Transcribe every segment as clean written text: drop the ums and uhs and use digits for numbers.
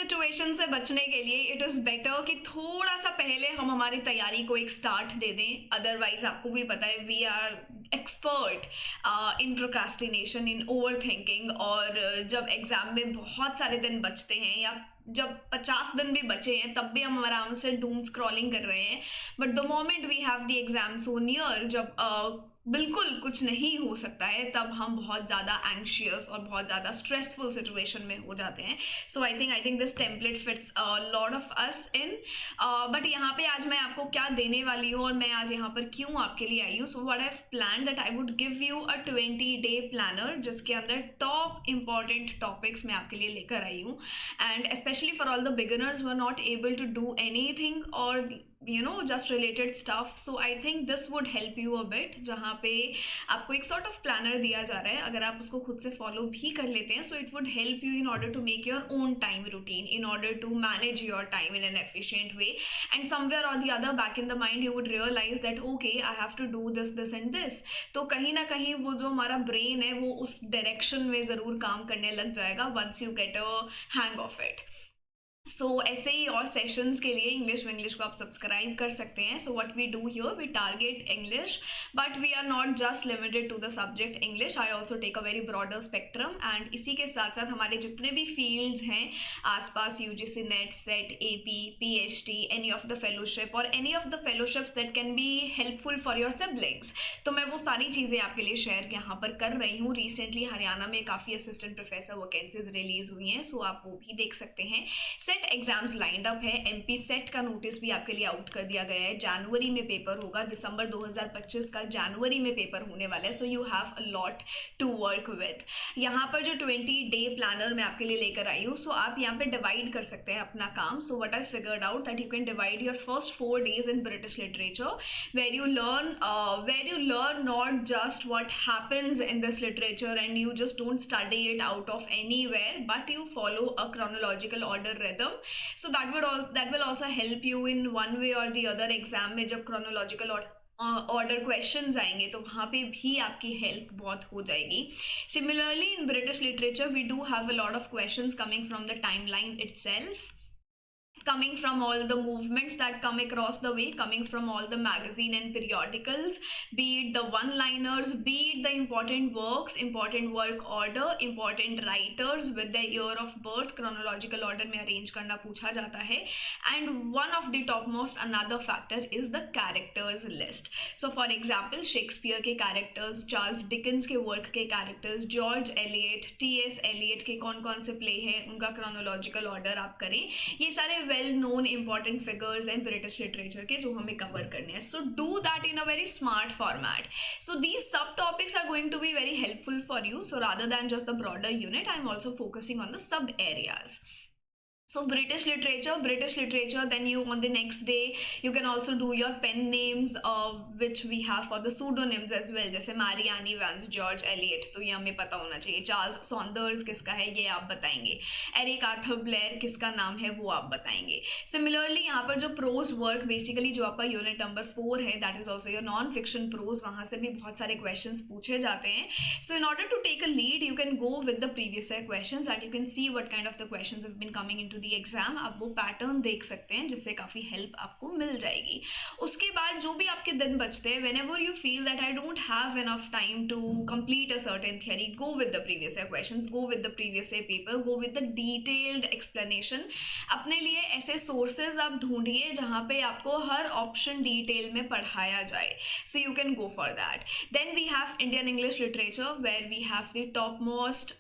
Situation से बचने के लिए इट इज़ बेटर कि थोड़ा सा पहले हम हमारी तैयारी को एक स्टार्ट दे दें। अदरवाइज आपको भी पता है we are expert in procrastination, in overthinking. और जब एग्ज़ाम में बहुत सारे दिन बचते हैं या जब 50 दिन भी बचे हैं तब भी हम आराम से डूम स्क्रॉलिंग कर रहे हैं। But the moment we have the exam so near, जब बिल्कुल कुछ नहीं हो सकता है, तब हम बहुत ज़्यादा एंग्शियस और बहुत ज़्यादा स्ट्रेसफुल सिचुएशन में हो जाते हैं। So I think this template fits lot of us in. But यहाँ पे आज मैं आपको क्या देने वाली हूँ और मैं आज यहाँ पर क्यों आपके लिए आई हूँ। So what I have plan that I would give you a 20-day planner, जिसके अंदर टॉप इंपॉर्टेंट टॉपिक्स मैं आपके लिए लेकर आई हूँ। And specially for all the beginners who are not able to do anything और just related stuff. So I think this would help you a bit, जहाँ पे आपको एक sort of planner दिया जा रहा है। अगर आप उसको खुद से follow भी कर लेते हैं, so it would help you in order to make your own time routine, in order to manage your time in an efficient way. And somewhere or the other back in the mind you would realize that okay, I have to do this and this. तो कहीं ना कहीं वो जो हमारा brain है वो उस direction में ज़रूर काम करने लग जाएगा once you get a hang of it. सो ऐसे ही और सेशंस के लिए इंग्लिश विंग्लिश को आप सब्सक्राइब कर सकते हैं। So what we do here, we target English, but we are not just limited to the subject English. I also take a very broader spectrum. And इसी के साथ साथ हमारे जितने भी फील्ड्स हैं आसपास, UGC NET, SET, AP, PhD, any of the fellowship और any of the fellowships that can be helpful for your siblings, तो मैं वो सारी चीज़ें आपके लिए शेयर यहाँ पर कर रही हूँ। रिसेंटली हरियाणा में काफ़ी असिस्टेंट प्रोफेसर वैकेंसीज रिलीज हुई हैं, सो आप वो भी देख सकते हैं। सेट एग्जाम्स लाइंड अप है। एमपी सेट का नोटिस भी आपके लिए आउट कर दिया गया है। जनवरी में पेपर होगा, दिसंबर 2025 का जनवरी में पेपर होने वाला है। So you have a lot to work with. यहाँ पर जो 20-day प्लानर मैं आपके लिए लेकर आई हूँ, सो आप यहाँ पे डिवाइड कर सकते हैं अपना काम। सो what I figured out that you can divide your first 4 days in British literature, where you learn not just what happens in this literature and you just don't study it out of anywhere, but you follow a chronological order rhythm. So that will also help you in one way or the other exam में जब chronological order questions आएंगे तो वहाँ पे भी आपकी help बहुत हो जाएगी। Similarly in British literature we do have a lot of questions coming from the timeline itself, coming from all the movements that come across the way, coming from all the magazine and periodicals, be it the one-liners, be it the important works, important work order, important writers with the year of birth, chronological order में arrange करना पूछा जाता है। And one of the topmost another factor is the characters list. So for example, Shakespeare के characters, Charles Dickens के work के characters, George Eliot, T S. Eliot के कौन कौन से प्ले हैं उनका chronological order आप करें। ये सारे well known important figures and British literature के जो हमें कवर करने हैं। So do that in a very smart format. So these sub topics are going to be very helpful for you. So rather than just the broader unit, I am also focusing on the sub areas. So British literature, then you on the next day you can also do your pen names which we have for the pseudonyms as well, जैसे Mary Anne Evans, George Eliot, तो ये हमें पता होना चाहिए। Charles Saunders किसका है ये आप बताएंगे। एरिक आर्थर ब्लेयर किसका नाम है वो आप बताएंगे। सिमिलरली यहाँ पर जो प्रोज वर्क बेसिकली जो आपका यूनिट नंबर 4 है, that is also your non fiction prose, वहाँ से भी बहुत सारे क्वेश्चन पूछे जाते हैं। So in order to take a lead you can go with the previous year questions and you can see what kind of the questions have been coming into the exam. आप वो pattern देख सकते हैं जिससे काफ़ी help आपको मिल जाएगी। उसके बाद जो भी आपके दिन बचते हैं, whenever you feel that I don't have enough time to complete a certain theory, go with the previous year questions, go with the previous year paper, go with the detailed explanation. अपने लिए ऐसे sources आप ढूंढिए जहाँ पे आपको हर option detail में पढ़ाया जाए। So you can go for that. Then we have Indian English literature where we have the top most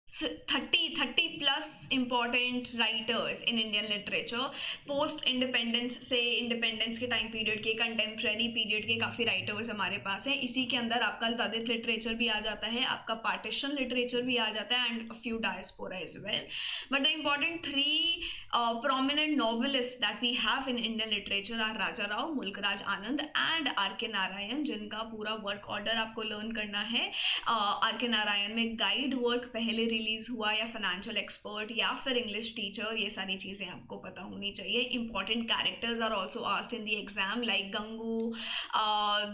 30 plus important writers in Indian literature, post independence से इंडिपेंडेंस के टाइम पीरियड के, contemporary period के काफ़ी writers हमारे पास हैं। इसी के अंदर आपका दलित लिटरेचर भी आ जाता है, आपका पार्टीशन लिटरेचर भी आ जाता है and few diaspora as well. But the important 3 prominent novelists that we have in Indian literature are Raja Rao, Mulk Raj Anand and R K Narayan, जिनका पूरा वर्क ऑर्डर आपको लर्न करना है। आर के नारायण में गाइड वर्क पहले रिलीज हुआ, या फाइनेंशियल एक्सपर्ट, या फिर इंग्लिश टीचर, ये सारी चीज़ें आपको पता होनी चाहिए. Important characters are also asked in the exam like Gangu,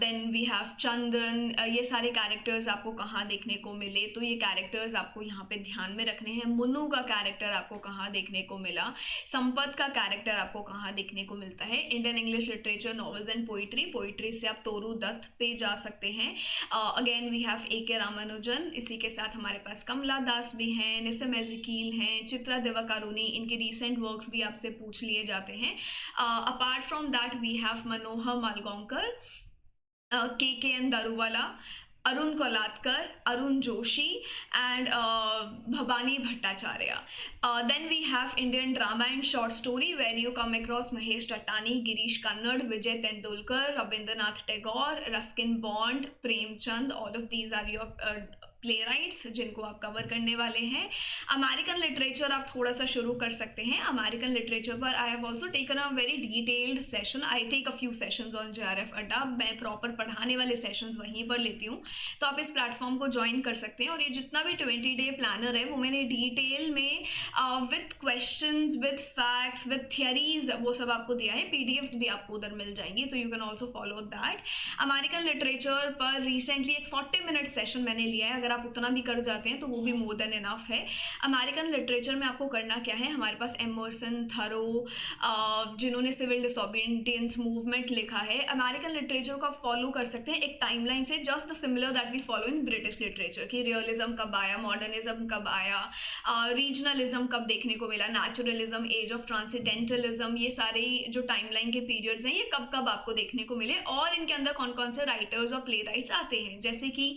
then we have Chandan. ये सारे कैरेक्टर्स आपको कहाँ देखने को मिले, तो ये कैरेक्टर्स आपको यहाँ पे ध्यान में रखने हैं. मुन्नू का कैरेक्टर आपको कहाँ देखने को मिला, संपत का कैरेक्टर आपको कहाँ देखने को मिलता है. Indian English literature, novels and poetry, poetry से आप तोरू दत्त पे जा सकते हैं. अगेन वी हैव ए के रामानुजन. इसी के साथ हमारे पास कमला दास भी हैं, निसम एज़िकील हैं, चित्रा दिवाकारुनी. इनके रिसेंट वर्क्स भी आपसे पूछ लिए जाते हैं. Apart from that we have Manohar Malgonkar, K N Daruwalla, Arun Kolatkar, Arun Joshi, and Bhabani Bhattacharya. Then we have Indian drama and short story where you come across Mahesh Tattani, Girish Kannad, Vijay Tendulkar, Rabindranath Tagore, Ruskin Bond, Premchand. All of these are your play rights जिनको आप cover करने वाले हैं. American literature आप थोड़ा सा शुरू कर सकते हैं. अमेरिकन लिटरेचर पर I have also taken a very detailed session. I take a few sessions on JRF Adda. मैं प्रॉपर पढ़ाने वाले सेशंस वहीं पर लेती हूँ, तो आप इस प्लेटफॉर्म को ज्वाइन कर सकते हैं. और ये जितना भी 20-day प्लानर है वो मैंने डिटेल में with questions, with facts, with theories, वो सब आपको दिया है. PDFs भी आपको उधर मिल जाएंगी, तो you can also follow that. American literature पर रिसेंटली एक 40-minute सेशन मैंने लिया है. अगर आप उतना भी कर जाते हैं तो वो भी मोर देन इनफ है. अमेरिकन लिटरेचर में आपको करना क्या है, हमारे पास एमर्सन, थरो, जिन्होंने सिविल डिसोबीडियंस मूवमेंट लिखा है, अमेरिकन लिटरेचर को आप फॉलो कर सकते हैं एक टाइमलाइन से, just the similar that we follow in British literature. कि रियलिज्म कब आया, मॉडर्निज्म कब आया, रीजनलिज्म कब देखने को मिला, नेचुरलिज्म, एज ऑफ ट्रांसेंडेंटलिज्म, ये सारे जो टाइमलाइन के पीरियड्स हैं ये कब कब आपको देखने को मिले, और इनके अंदर कौन कौन से राइटर्स और प्ले राइट्स आते हैं, जैसे कि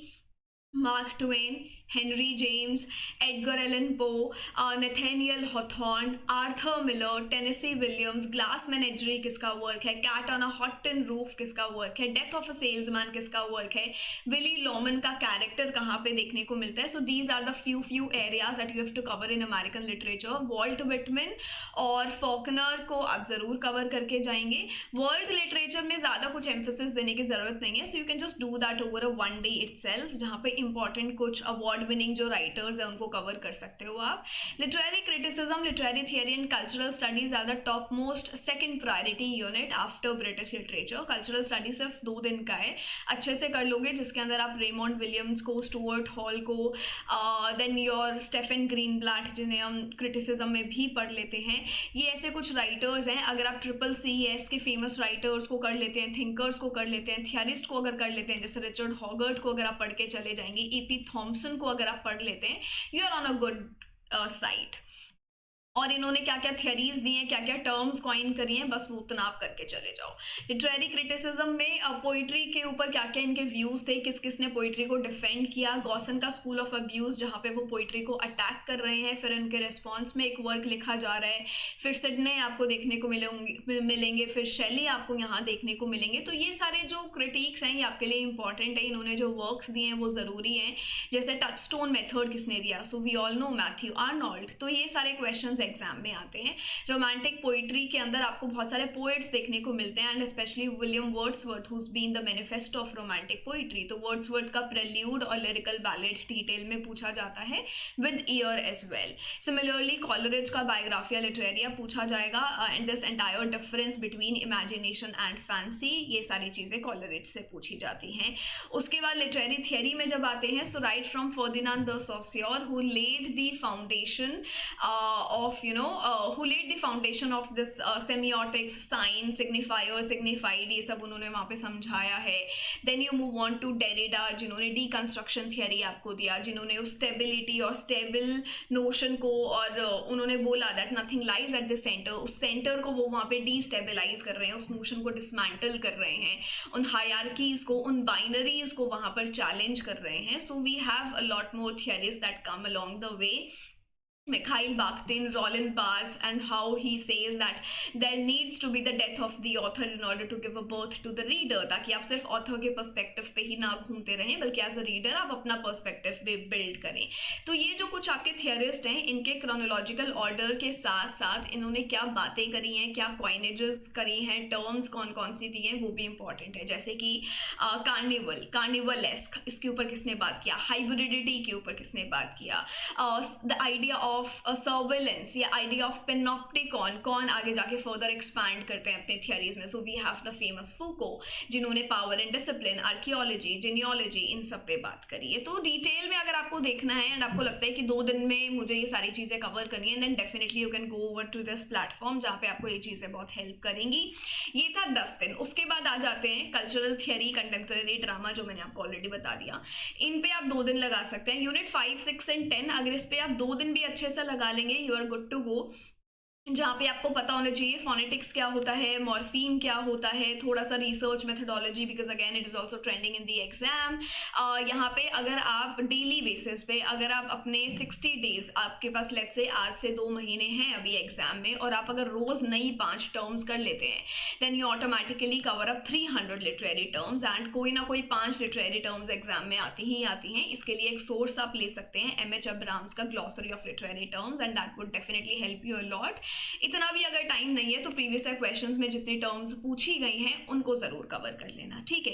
Mark Twain, Henry James, Edgar Allan Poe, Nathaniel Hawthorne, Arthur Miller, Tennessee Williams, glass menagerie किसका वर्क है, cat on a hot tin roof किसका वर्क है, डेथ ऑफ अ सेल्समैन किसका वर्क है, विली लॉमन का कैरेक्टर कहाँ पे देखने को मिलता है. So these are the few areas that you have to cover in American literature. Walt Whitman और फॉकनर को आप ज़रूर कवर करके जाएंगे. वर्ल्ड लिटरेचर में ज़्यादा कुछ एम्फोसिस देने की ज़रूरत नहीं है, so you can just do that over a one day itself, जहाँ पे इंपॉर्टेंट कुछ अवार्ड विनिंग जो राइटर्स हैं उनको कवर कर सकते हो आप. Literary criticism, literary theory and cultural studies are the top most second priority unit after British literature. Cultural study सिर्फ 2 दिन का है, अच्छे से कर लोगे, जिसके अंदर आप रेमोंड विलियम्स को, स्टुअर्ट हॉल को, देन योर स्टेफन ग्रीनब्लैट, जिन्हें हम क्रिटिसिज्म में भी पढ़ लेते हैं, ये ऐसे कुछ राइटर्स हैं. अगर आप CCCS के फेमस राइटर्स को कर लेते हैं, थिंकर्स को कर लेते हैं, थियरिस्ट को अगर कर लेते हैं, जैसे रिचर्ड हॉगर्ट को अगर आप पढ़ के चले जाएंगे, EP थॉम्सन को अगर आप पढ़ लेते हैं, you are on a good site. और इन्होंने क्या क्या थियरीज दी हैं, क्या क्या टर्म्स कॉइन करी हैं, बस वो उतना आप करके चले जाओ. लिटरेरी क्रिटिसिज्म में पोइट्री के ऊपर क्या क्या इनके व्यूज़ थे, किस किस ने पोइट्री को डिफेंड किया. गॉसन का स्कूल ऑफ अब्यूज़, जहाँ पे वो पोइट्री को अटैक कर रहे हैं, फिर उनके रिस्पॉन्स में एक वर्क लिखा जा रहा है. फिर सिडने आपको देखने को मिलेंगे, फिर शैली आपको यहाँ देखने को मिलेंगे. तो ये सारे जो क्रिटिक्स हैं ये आपके लिए इंपॉर्टेंट है. इन्होंने जो वर्क्स दिए हैं वो ज़रूरी हैं. जैसे टचस्टोन मेथड किसने दिया, so we all know Matthew Arnold. तो ये सारे क्वेश्चन एग्जाम में आते हैं. रोमांटिक पोइट्री के अंदर आपको बहुत सारे पोएट्स देखने को मिलते हैं, and specially William Wordsworth, who's been the manifesto of romantic poetry. तो वर्ड्सवर्थ का प्रेल्यूड और लिरिकल बैलेड डिटेल में पूछा जाता है with year as well. Similarly Coleridge का बायोग्राफिया लिटरेरिया पूछा जाएगा, and this entire difference between imagination and fancy, ये सारी चीज़ें कॉलरिज से पूछी जाती हैं. उसके बाद लिटरेरी थियरी में जब आते हैं, so right from Ferdinand de Saussure, who laid the foundation of who laid the foundation of this semiotics, sign, signifier, signified, ये सब उन्होंने वहाँ पे समझाया है. Then you move on to Derrida, जिन्होंने deconstruction theory आपको दिया, जिन्होंने उस stability और stable notion को, और उन्होंने बोला that nothing lies at the center, उस center को वो वहाँ पे destabilize कर रहे हैं, उस notion को dismantle कर रहे हैं, उन hierarchies को, उन binaries को वहाँ पर challenge कर रहे हैं. So we have a lot more theories that come along the way. Mikhail Bakhtin, Roland Barthes, and how he says that there needs to be the death of the author in order to give a birth to the reader, ताकि आप सिर्फ author के perspective पे ही ना घूमते रहें बल्कि as a reader आप अपना पर्सपेक्टिव भी बिल्ड करें। तो ये जो कुछ आपके थियरिस्ट हैं, इनके क्रोनोलॉजिकल ऑर्डर के साथ साथ इन्होंने क्या बातें करी हैं, क्या कॉइनेजेस करी हैं, टर्म्स कौन कौन सी दी हैं, वो भी इंपॉर्टेंट है। जैसे कि कार्निवलेस्क, इसके ऊपर किसने बात किया, हाइब्रिडिटी के ऊपर किसने बात किया, द आइडिया ऑफ सर्वेलेंस या आइडिया ऑफ पेनोप्टिकॉन, कौन आगे जाके फर्दर एक्सपैंड करते हैं अपने थियरीज में। So we have the famous Foucault, जिन्होंने power and discipline, archaeology, genealogy, इन सब पे बात करी है। तो डिटेल में अगर आपको देखना है एंड आपको लगता है कि 2 दिन में मुझे ये सारी चीज़ें कवर करनी है, then definitely you can go over to this platform जहाँ पे आपको ये चीज़ें बहुत हेल्प करेंगी। ये था 10 दिन। उसके बाद आ जाते हैं कल्चरल थियरी, कंटेम्प्रेरी ड्रामा, जो मैंने आपको ऑलरेडी बता दिया। इन पे आप 2 दिन लगा सकते हैं। यूनिट 5, 6 एंड 10, अगर इस पे आप 2 दिन भी अच्छे से लगा लेंगे, you are good to go. जहाँ पे आपको पता होना चाहिए फोनेटिक्स क्या होता है, मॉर्फीम क्या होता है, थोड़ा सा research methodology, because again it is also trending in the exam. यहाँ पे अगर आप डेली बेसिस पे, अगर आप अपने 60 डेज, आपके पास लेट्स से आज से 2 महीने हैं अभी एग्जाम में, और आप अगर रोज़ नई 5 टर्म्स कर लेते हैं, then you automatically cover up 300 literary terms, and कोई ना कोई 5 लिटरेरी टर्म्स एग्जाम में आती ही आती हैं। इसके लिए एक सोर्स आप ले सकते हैं, M.H. अब्राम्स का glossary of literary terms, and that would definitely help you a lot. इतना भी अगर टाइम नहीं है तो प्रीवियस ईयर क्वेश्चंस में जितनी टर्म्स पूछी गई हैं उनको जरूर कवर कर लेना, ठीक है।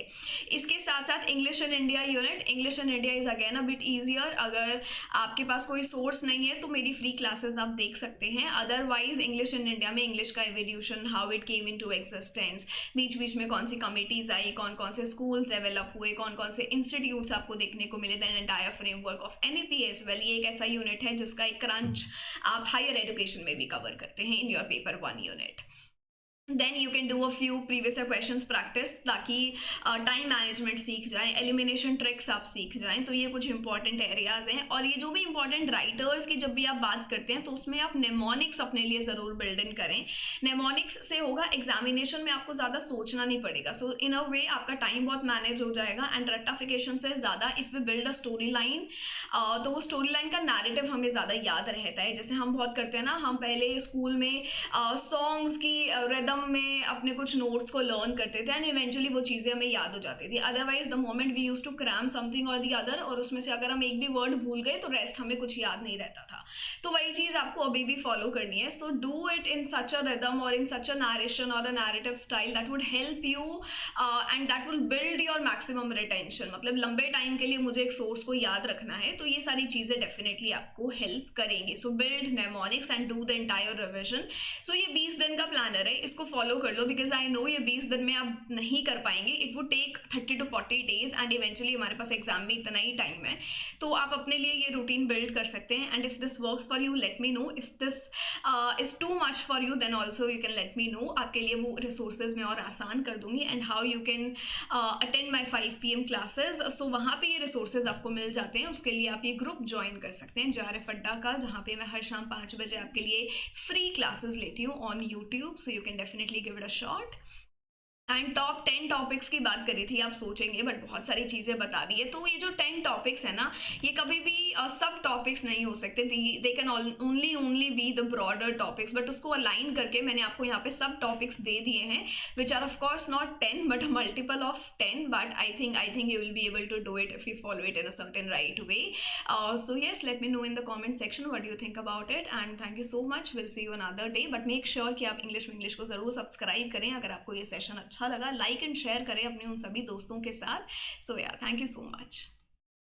इसके साथ साथ English in India unit, English in India is again a bit easier. अगर आपके पास कोई सोर्स नहीं है तो मेरी फ्री क्लासेस आप देख सकते हैं। अदरवाइज इंग्लिश इन इंडिया में इंग्लिश का evolution, how it came into existence, बीच बीच में कौन सी कमिटीज आई, कौन कौन से स्कूल्स डेवलप हुए, कौन कौन से इंस्टीट्यूट्स आपको देखने को मिले, then entire framework of NEP as well. ये एक ऐसा यूनिट है जिसका एक क्रंच आप हायर एजुकेशन में भी कवर करते हैं in your paper 1 unit. Then you can do a few previous questions practice, ताकि टाइम मैनेजमेंट सीख जाएं, एलिमिनेशन ट्रिक्स आप सीख जाएं। तो ये कुछ इंपॉर्टेंट एरियाज हैं। और ये जो भी इंपॉर्टेंट राइटर्स की जब भी आप बात करते हैं तो उसमें आप नेमोनिक्स अपने लिए ज़रूर बिल्ड इन करें। नेमोनिक्स से होगा एग्जामिनेशन में आपको ज़्यादा सोचना नहीं पड़ेगा। सो इन अ वे आपका टाइम बहुत मैनेज हो जाएगा। एंड रेक्टिफिकेशन से ज़्यादा if we build a story line, तो वो स्टोरी लाइन का नैरेटिव हमें ज़्यादा याद रहता है। जैसे हम बहुत करते हैं ना, हम पहले स्कूल में सॉन्ग्स की रिदम में अपने कुछ नोट्स को लर्न करते थे एंड इवेंचुअली वो चीज़ें हमें याद हो जाती थी। Otherwise the moment we use to cram something और दी अदर, और उसमें से अगर हम एक भी वर्ड भूल गए तो रेस्ट हमें कुछ याद नहीं रहता था। तो वही चीज़ आपको अभी भी फॉलो करनी है। So do it in such a rhythm और इन सच अ नरेशन और a narrative style that would help you and that will build your maximum retention. मतलब लंबे टाइम के लिए मुझे एक सोर्स को याद रखना है, तो ये सारी चीज़ें डेफिनेटली आपको हेल्प करेंगी। So build mnemonics and do the entire revision. So ये 20 दिन का प्लानर है, इसको फॉलो कर लो, बिकॉज आई नो ये 20 दिन में आप नहीं कर पाएंगे। It would take 30 to 40 days and eventually हमारे पास एग्जाम में इतना ही टाइम है, तो आप अपने लिए ये रूटीन बिल्ड कर सकते हैं। And if this works for you let me know, if this is too much for you then also you can let me know. आपके लिए वो रिसोर्सेज मैं और आसान कर दूंगी। And how you can attend my 5 PM classes, so वहाँ पे ये रिसोर्सेज आपको मिल जाते हैं। उसके लिए आप ये ग्रुप ज्वाइन कर सकते हैं JRF अड्डा का, जहाँ पे मैं हर शाम 5 बजे आपके लिए फ्री क्लासेस लेती हूँ on YouTube, so you can definitely give it a shot. And top 10 topics की बात करी थी, आप सोचेंगे बट बहुत सारी चीज़ें बता दी है। तो ये जो 10 टॉपिक्स है ना, ये कभी भी सब टॉपिक्स नहीं हो सकते। They can only be the broader topics, but उसको अलाइन करके मैंने आपको यहाँ पे सब टॉपिक्स दे दिए हैं, which are of course not 10 but multiple of 10, but I think you will be able to do it if you follow it in a certain right way. So yes, let me know in the comment section what do you think about it, and thank you so much. Will see you another day, but make sure कि आप English को ज़रूर subscribe करें। अगर आपको ये session अच्छा लगा, लाइक एंड शेयर करें अपने उन सभी दोस्तों के साथ। सो या, थैंक यू सो मच।